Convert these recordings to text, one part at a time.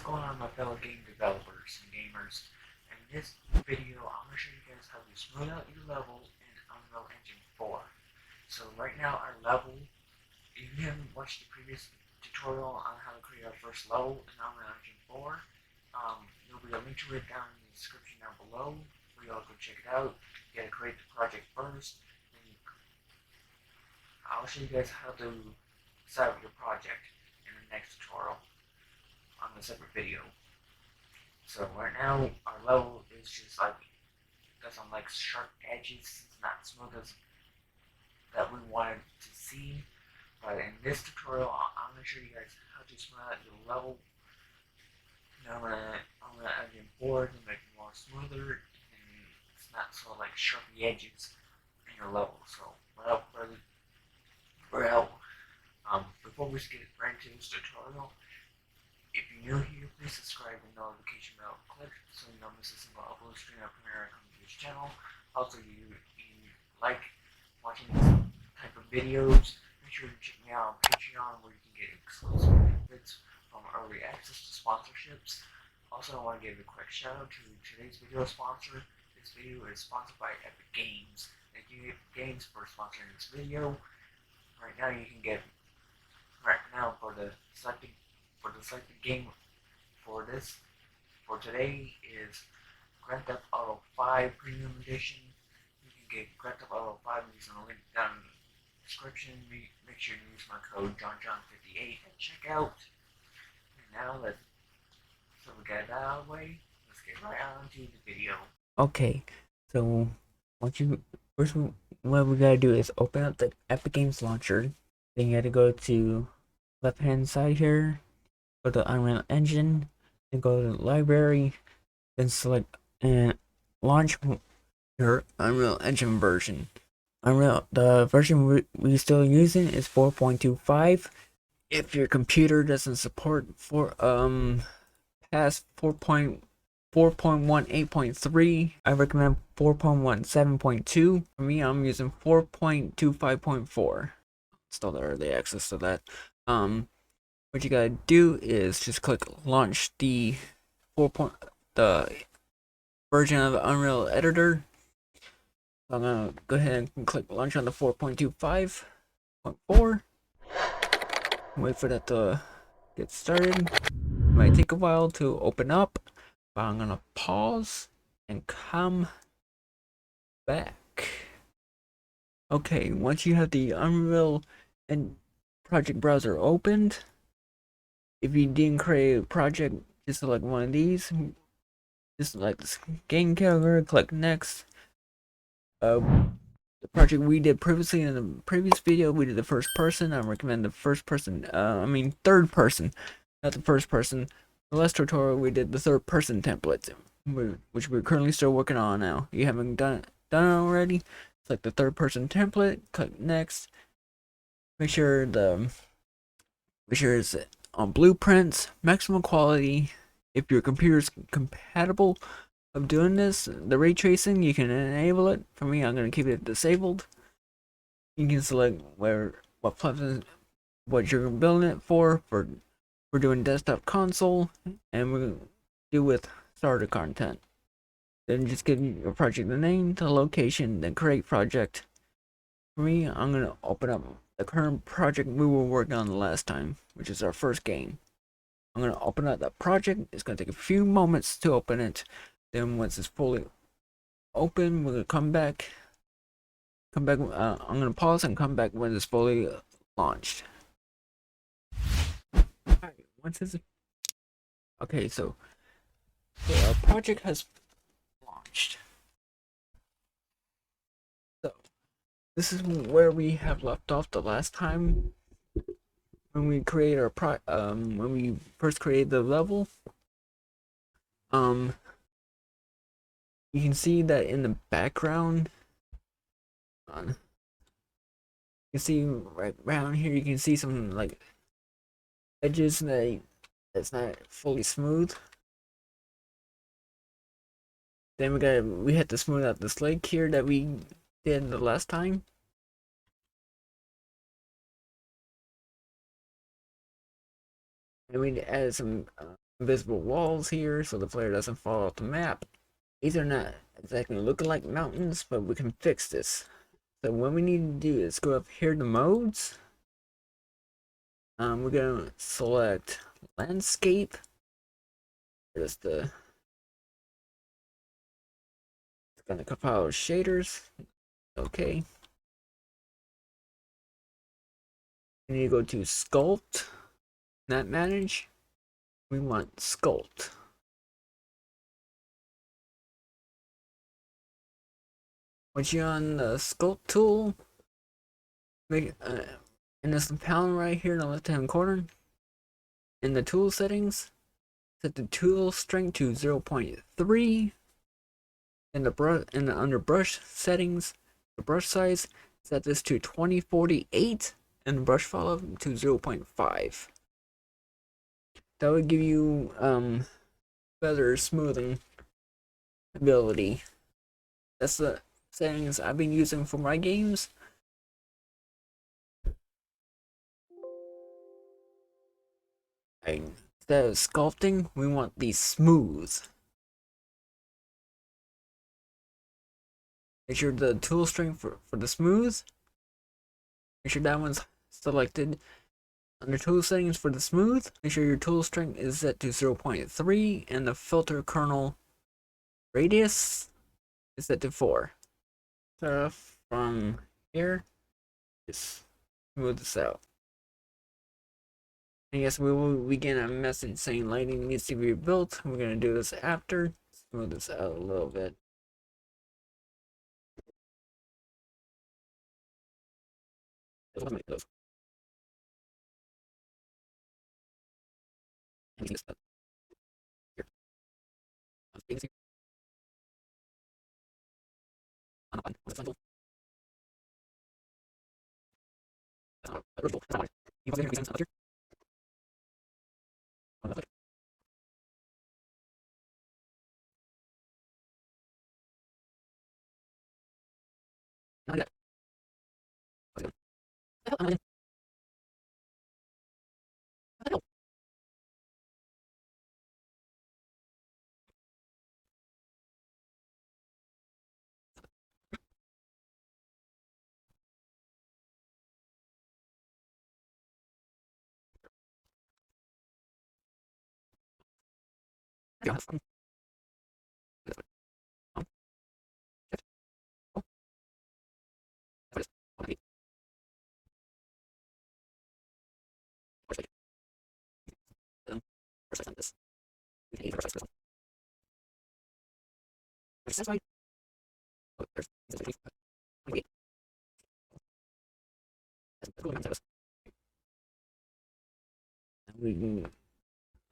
going on, my fellow game developers and gamers? In this video, I'm going to show you guys how to smooth out your level in Unreal Engine 4. So right now our level, if you haven't watched the previous tutorial on how to create our first level in Unreal Engine 4, there'll be a link to it down in the description down below where y'all go check it out. You gotta create the project first, then I'll show you guys how to set up your project in the next tutorial on a separate video. So right now our level is just like got some like sharp edges. It's not smooth as that we wanted to see. But in this tutorial, I'm gonna show you guys how to smooth out your level. Now I'm gonna add in board to make it more smoother and it's not so like sharpy edges in your level. So without further before we get right into this tutorial, if you're new here, please subscribe and notification bell click so you don't miss a single upload stream or premiere come to this channel. Also, you like watching this type of videos, make sure to check me out on Patreon where you can get exclusive benefits from early access to sponsorships. Also, I want to give a quick shout out to today's video sponsor. This video is sponsored by Epic Games. Thank you Epic Games for sponsoring this video. Right now you can get for the selected game for today is Grand Theft Auto 5 Premium Edition. You can get Grand Theft Auto 5 using the link down in the description. Make sure to use my code JonJon58 at checkout. And now so we got that out of the way, let's get right on to the video. Okay, so what we gotta do is open up the Epic Games launcher. Then you gotta go to left hand side here, go to Unreal Engine, then go to the library, then select and launch your Unreal Engine version. The version we're still using is 4.25. If your computer doesn't support past 4.18.3, I recommend 4.17.2. For me, I'm using 4.25.4. Install the early access to that. What you gotta do is just click launch the the version of the Unreal Editor. So I'm gonna go ahead and click launch on the 4.25.4. Wait for that to get started. It might take a while to open up, but I'm gonna pause and come back. Okay, once you have the Unreal and project browser opened, if you didn't create a project, just select one of these. Just select this game category, click next. The project we did previously in the previous video, we did the first person. I recommend the first person, third person, not the first person. The last tutorial we did the third person template, which we're currently still working on now. If you haven't done it already, select the third person template, click next. Make sure it's on blueprints, maximum quality. If your computer is compatible of doing this, the ray tracing, you can enable it. For me, I'm going to keep it disabled. You can select what platform, what you're building it for. We're doing desktop console, and we're going to do with starter content. Then just give your project the name, the location, then create project. For me, I'm going to open up the current project we were working on the last time, which is our first game. I'm going to open up that project. It's going to take a few moments to open it. Then once it's fully open, we're going to come back. I'm going to pause and come back when it's fully launched. Alright, once it's okay, so our project has launched. So this is where we have left off the last time when we create our when we first created the level. You can see that in the background. You can see right around here. You can see some like edges that's not fully smooth. Then we had to smooth out this lake here that we did the last time. And we added some invisible walls here so the player doesn't fall off the map. These are not exactly looking like mountains, but we can fix this. So what we need to do is go up here to modes. We're gonna select landscape. There's the it's gonna compile shaders. Okay. We need to go to sculpt, not manage. We want sculpt. Once you're on the sculpt tool, make in this panel right here in the left hand corner, in the tool settings, set the tool strength to 0.3. In the under brush settings, the brush size, set this to 2048 and the brush follow to 0.5. That would give you better smoothing ability. That's the settings I've been using for my games. Instead of sculpting, we want the smooth. Make sure the tool strength for the smooth. Make sure that one's selected. Under tool settings for the smooth, make sure your tool strength is set to 0.3 and the filter kernel radius is set to 4. So from here, just smooth this out. And yes, we will begin a message saying lighting needs to be rebuilt. We're going to do this after. Smooth this out a little bit.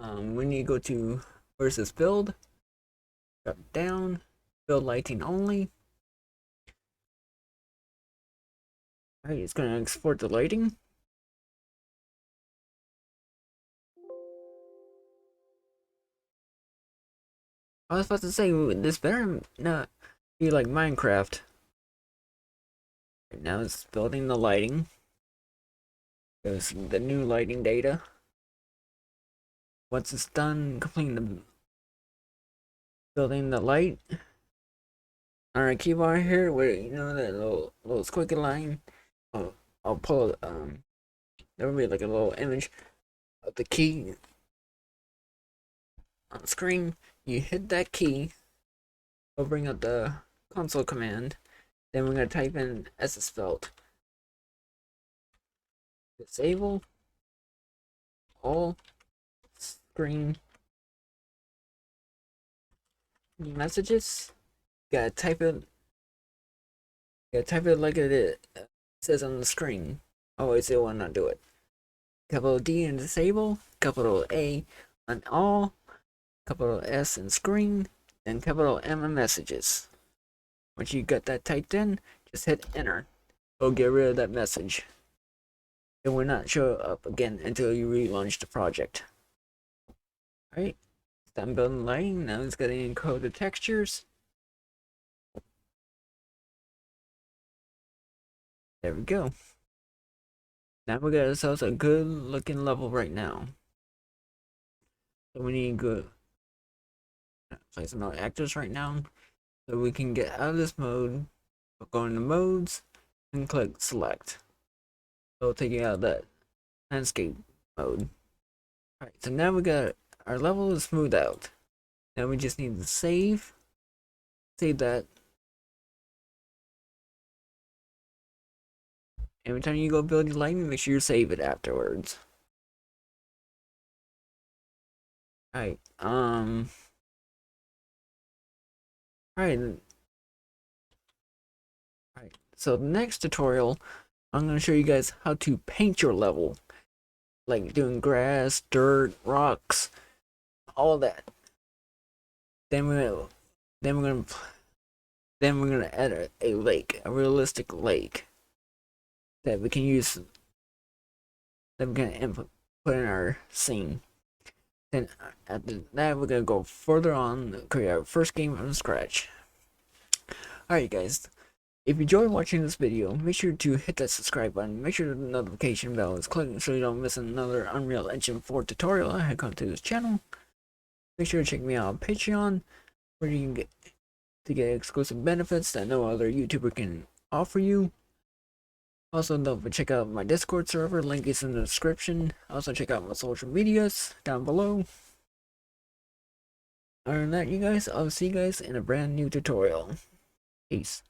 When you go to versus build, drop down, build lighting only. Alright, it's going to export the lighting. I was about to say, this better not be like Minecraft. Right now it's building the lighting. There's the new lighting data. Once it's done completing the building the light, on our keybar here, where you know that little squiggly line, I'll pull there will be like a little image of the key on the screen. You hit that key, it'll bring up the console command. Then we're gonna type in SSFelt. Disable all screen messages. Gotta type it. Gotta type it like it says on the screen. Otherwise, it will not do it. Capital D in disable. Capital A on all. Capital S in screen. And capital M in messages. Once you got that typed in, just hit enter. It'll get rid of that message. It will not show up again until you relaunch the project. Alright, done building lighting. Now it's going to encode the textures. There we go. Now we got ourselves a good looking level right now. So we need to go place some actors right now. So we can get out of this mode, go into modes, and click select. So it'll take you out of that landscape mode. Alright, so now we got our level is smoothed out. Now we just need to save that. Every time you go build your lightning, make sure you save it afterwards. Alright, Alright, so the next tutorial, I'm going to show you guys how to paint your level. Like doing grass, dirt, rocks, all of that. Then we're gonna add a lake, a realistic lake that we can use, that we can put in our scene. Then after that, we're gonna go further on, create our first game from scratch. Alright guys, if you enjoyed watching this video, make sure to hit that subscribe button, make sure the notification bell is clicked so you don't miss another Unreal Engine 4 tutorial I come to this channel. Make sure to check me out on Patreon, where you can get exclusive benefits that no other YouTuber can offer you. Also, don't forget to check out my Discord server, link is in the description. Also, check out my social medias down below. Other than that, you guys, I'll see you guys in a brand new tutorial. Peace.